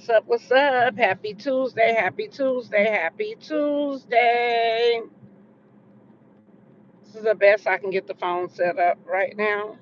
What's up? What's up? Happy Tuesday. Happy Tuesday. Happy Tuesday. This is the best I can get the phone set up right now.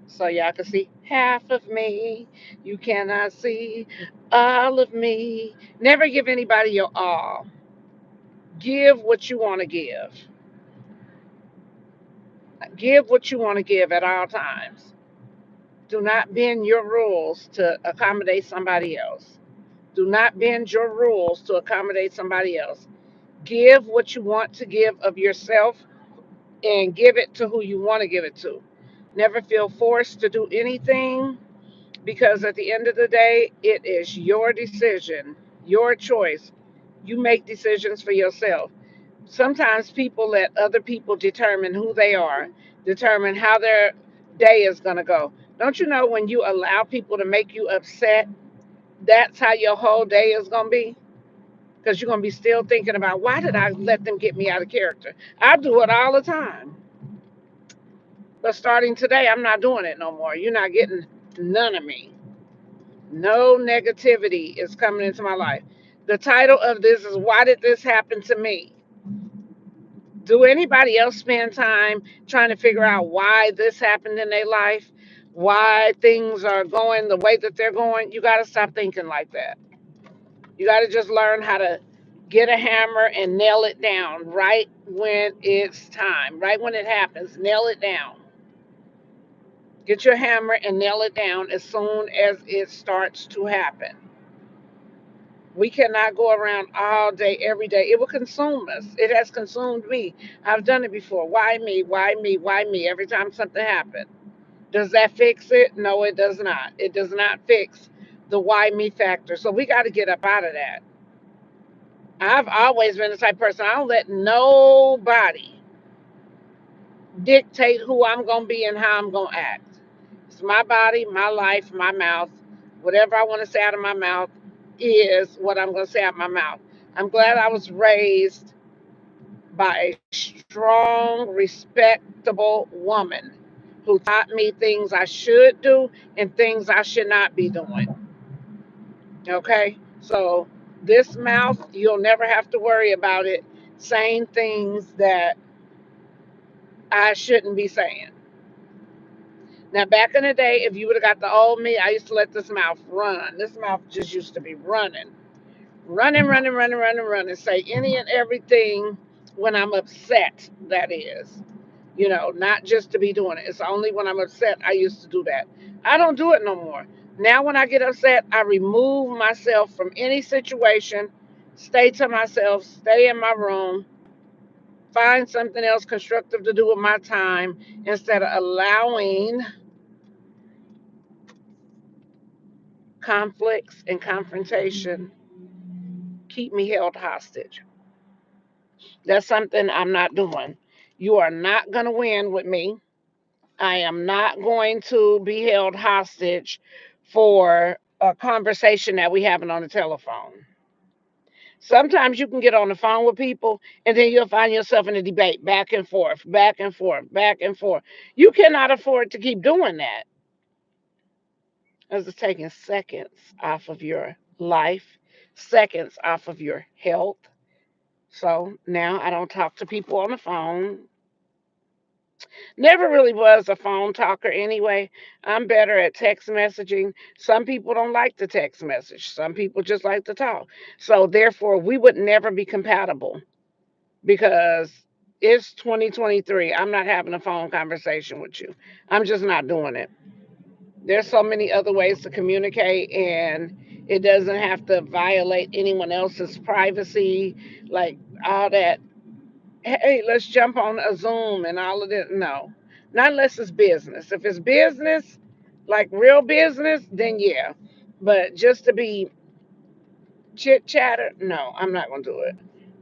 So y'all can see half of me. You cannot see all of me. Never give anybody your all. Give what you want to give. Give what you want to give at all times. Do not bend your rules to accommodate somebody else. Do not bend your rules to accommodate somebody else. Give what you want to give of yourself and give it to who you want to give it to. Never feel forced to do anything because at the end of the day, it is your decision, your choice. You make decisions for yourself. Sometimes people let other people determine who they are, determine how their day is going to go. Don't you know when you allow people to make you upset, that's how your whole day is going to be? Because you're going to be still thinking about why did I let them get me out of character? I do it all the time. But starting today, I'm not doing it no more. You're not getting none of me. No negativity is coming into my life. The title of this is Why Did This Happen to Me? Do anybody else spend time trying to figure out why this happened in their life? Why things are going the way that they're going? You got to stop thinking like that. You got to just learn how to get a hammer and nail it down right when it's time, right when it happens. Nail it down. Get your hammer and nail it down as soon as it starts to happen. We cannot go around all day, every day. It will consume us. It has consumed me. I've done it before. Why me? Why me? Why me? Every time something happens. Does that fix it? No, it does not. It does not fix the why me factor. So we got to get up out of that. I've always been the type of person, I don't let nobody dictate who I'm going to be and how I'm going to act. It's my body, my life, my mouth. Whatever I want to say out of my mouth is what I'm going to say out of my mouth. I'm glad I was raised by a strong, respectable woman who taught me things I should do and things I should not be doing. Okay? So, this mouth, you'll never have to worry about it saying things that I shouldn't be saying. Now, back in the day, if you would have got the old me, I used to let this mouth run. This mouth just used to be running, running, running, running, running, running. Say any and everything when I'm upset, that is. Not just to be doing it. It's only when I'm upset I used to do that. I don't do it no more. Now, when I get upset, I remove myself from any situation, stay to myself, stay in my room, find something else constructive to do with my time instead of allowing conflicts and confrontation keep me held hostage. That's something I'm not doing. You are not going to win with me. I am not going to be held hostage for a conversation that we having on the telephone. Sometimes you can get on the phone with people and then you'll find yourself in a debate back and forth, back and forth, back and forth. You cannot afford to keep doing that. Because it's taking seconds off of your life, seconds off of your health. So now I don't talk to people on the phone. Never really was a phone talker anyway. I'm better at text messaging. Some people don't like the text message. Some people just like to talk. So therefore, we would never be compatible because it's 2023. I'm not having a phone conversation with you. I'm just not doing it. There's so many other ways to communicate and it doesn't have to violate anyone else's privacy, like all that. Hey, let's jump on a Zoom and all of that. No, not unless it's business. If it's business, like real business, then yeah. But just to be chit chatter, no, I'm not gonna do it.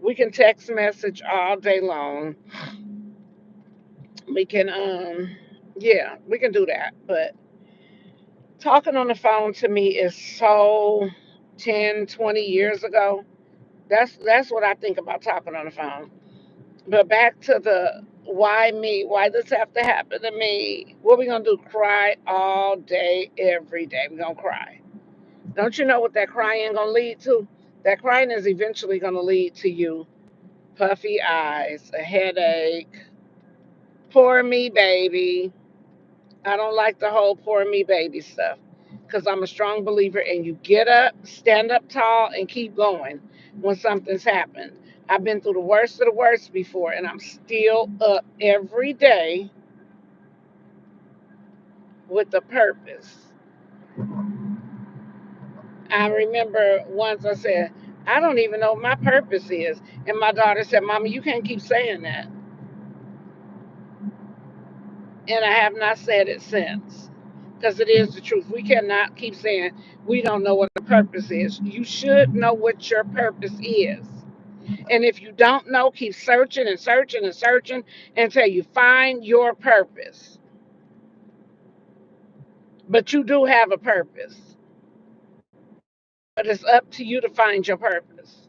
We can text message all day long. We can yeah, we can do that. But talking on the phone to me is so 10, 20 years ago. That's what I think about talking on the phone. But back to the why me? Why does this have to happen to me? What we gonna do? Cry all day, every day. We gonna cry. Don't you know what that crying gonna lead to? That crying is eventually gonna lead to you puffy eyes, a headache. Poor me, baby. I don't like the whole poor me, baby stuff because I'm a strong believer and you get up, stand up tall, and keep going when something's happened. I've been through the worst of the worst before, and I'm still up every day with a purpose. I remember once I said, I don't even know what my purpose is. And my daughter said, Mama, you can't keep saying that. And I have not said it since. Because it is the truth. We cannot keep saying we don't know what the purpose is. You should know what your purpose is. And if you don't know, keep searching and searching and searching until you find your purpose. But you do have a purpose. But it's up to you to find your purpose.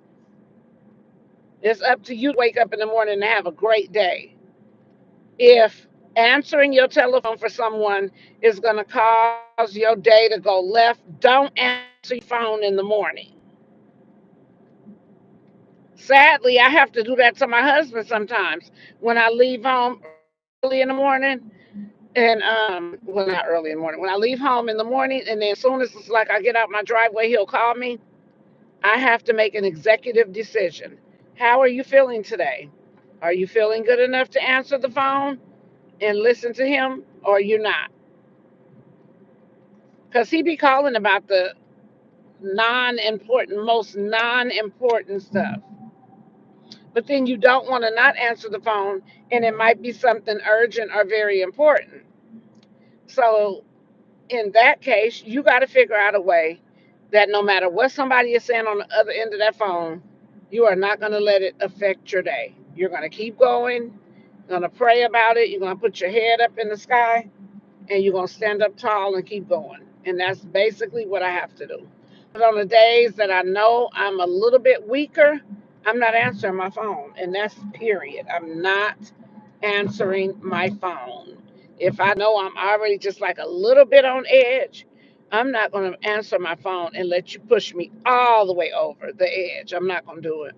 It's up to you to wake up in the morning and have a great day. If answering your telephone for someone is going to cause your day to go left, don't answer your phone in the morning. Sadly, I have to do that to my husband sometimes when I leave home early in the morning. And well, not early in the morning. When I leave home in the morning, and then as soon as it's like I get out my driveway, he'll call me. I have to make an executive decision. How are you feeling today? Are you feeling good enough to answer the phone and listen to him, or you're not? Because he be calling about the non-important, most non-important stuff. But then you don't want to not answer the phone, and it might be something urgent or very important. So in that case, you got to figure out a way that no matter what somebody is saying on the other end of that phone, you are not going to let it affect your day. You're going to keep going, going to pray about it. You're going to put your head up in the sky, and you're going to stand up tall and keep going. And that's basically what I have to do. But on the days that I know I'm a little bit weaker, I'm not answering my phone. And that's period. I'm not answering my phone. If I know I'm already just like a little bit on edge, I'm not going to answer my phone and let you push me all the way over the edge. I'm not going to do it.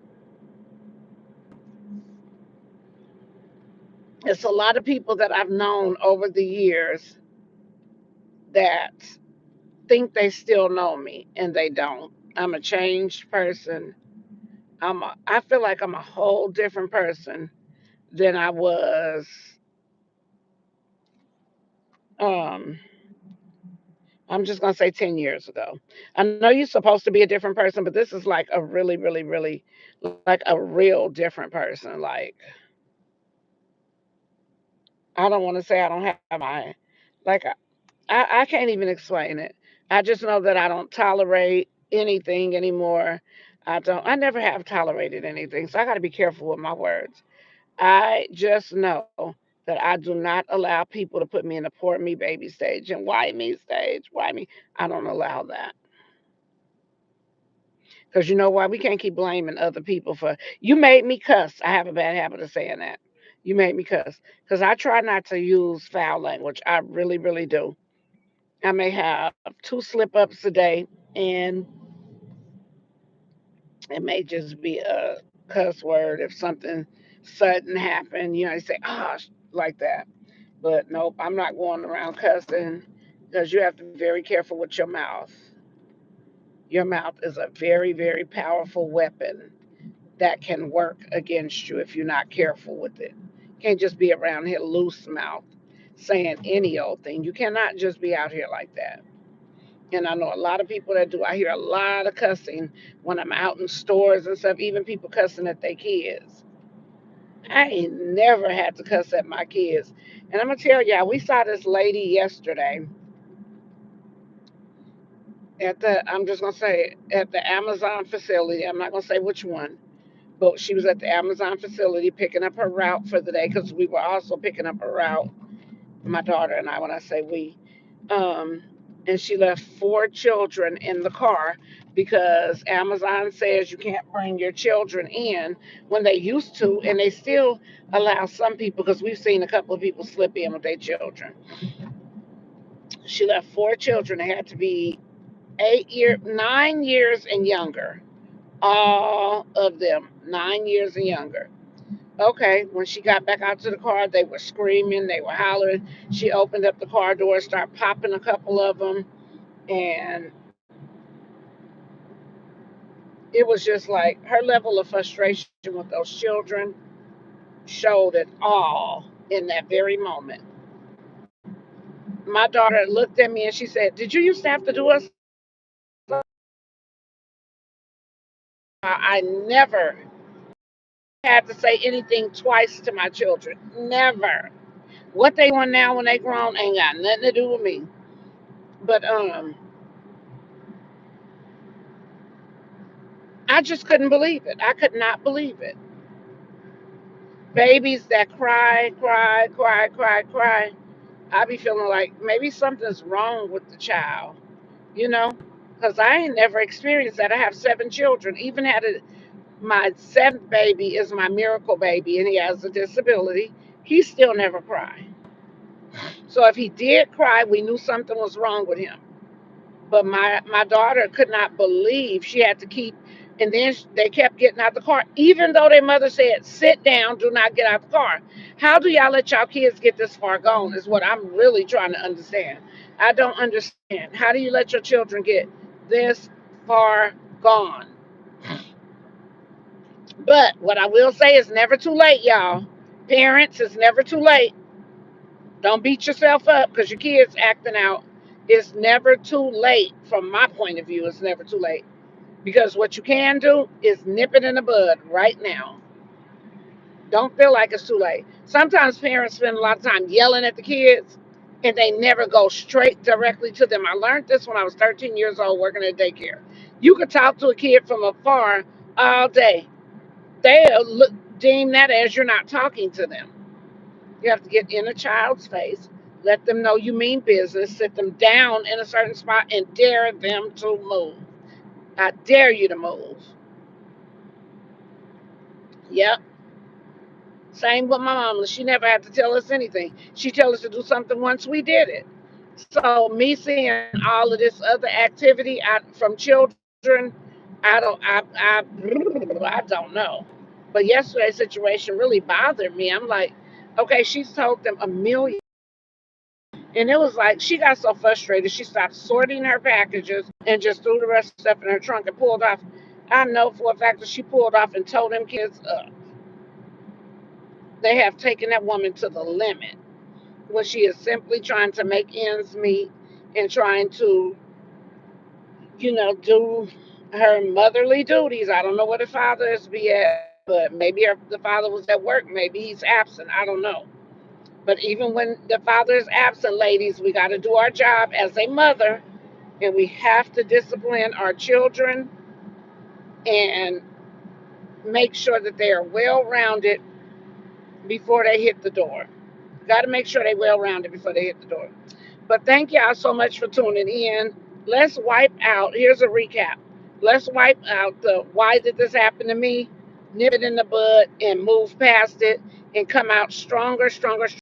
It's a lot of people that I've known over the years that think they still know me and they don't. I'm a changed person. I feel like I'm a whole different person than I was. Um, I'm just gonna say 10 years ago. I know you're supposed to be a different person, but this is like a really, really, really, like a real different person. Like I don't want to say I don't have my, like I can't even explain it. I just know that I don't tolerate anything anymore. I don't. I never have tolerated anything, so I got to be careful with my words. I just know that I do not allow people to put me in the poor me baby stage and why me stage. Why me? I don't allow that. Because you know why? We can't keep blaming other people for, you made me cuss. I have a bad habit of saying that. You made me cuss. Because I try not to use foul language. I really, really do. I may have two slip ups a day, and it may just be a cuss word if something sudden happened. You say, oh, like that. But nope, I'm not going around cussing because you have to be very careful with your mouth. Your mouth is a very, very powerful weapon that can work against you if you're not careful with it. You can't just be around here loose mouth saying any old thing. You cannot just be out here like that. And I know a lot of people that do. I hear a lot of cussing when I'm out in stores and stuff, even people cussing at their kids. I ain't never had to cuss at my kids. And I'm going to tell y'all, we saw this lady yesterday at the, I'm just going to say, at the Amazon facility. I'm not going to say which one, but she was at the Amazon facility picking up her route for the day because we were also picking up a route, my daughter and I, when I say we. Um, and she left four children in the car because Amazon says you can't bring your children in when they used to, and they still allow some people because we've seen a couple of people slip in with their children. She left four children. They had to be 8 year, 9 years and younger. All of them, 9 years and younger. Okay, when she got back out to the car, they were screaming, they were hollering. She opened up the car door, started popping a couple of them, and it was just like her level of frustration with those children showed it all in that very moment. My daughter looked at me and she said, "Did you used to have to do us?" I never had to say anything twice to my children. Never. What they doing now when they grown ain't got nothing to do with me. But I just couldn't believe it. I could not believe it. Babies that cry, cry, cry, cry, cry. I be feeling like maybe something's wrong with the child, you know? Because I ain't never experienced that. I have 7 children. Even had a, my seventh baby is my miracle baby, and he has a disability. He still never cried. So if he did cry, we knew something was wrong with him. But my daughter could not believe she had to keep, and then they kept getting out the car, even though their mother said, "Sit down, do not get out the car." How do y'all let y'all kids get this far gone? Is what I'm really trying to understand. I don't understand. How do you let your children get this far gone? But what I will say is never too late, y'all. Parents, it's never too late. Don't beat yourself up because your kids acting out. It's never too late. From my point of view, it's never too late. Because what you can do is nip it in the bud right now. Don't feel like it's too late. Sometimes parents spend a lot of time yelling at the kids and they never go straight directly to them. I learned this when I was 13 years old working at daycare. You could talk to a kid from afar all day. They'll deem that as you're not talking to them. You have to get in a child's face, let them know you mean business, sit them down in a certain spot, and dare them to move. I dare you to move. Yep. Same with my mama. She never had to tell us anything. She tell us to do something once we did it. So me seeing all of this other activity from children, I don't know. But yesterday's situation really bothered me. I'm like, okay, she's told them a million. And it was like she got so frustrated, she stopped sorting her packages and just threw the rest of the stuff in her trunk and pulled off. I know for a fact that she pulled off and told them kids, they have taken that woman to the limit when she is simply trying to make ends meet and trying to, do her motherly duties. I don't know where the father is be at, but maybe the father was at work. Maybe he's absent. I don't know. But even when the father is absent, ladies, we got to do our job as a mother, and we have to discipline our children and make sure that they are well rounded before they hit the door. Got to make sure they're well rounded before they hit the door. But thank y'all so much for tuning in. Let's wipe out. Here's a recap. Let's wipe out the why did this happen to me, nip it in the bud, and move past it and come out stronger, stronger,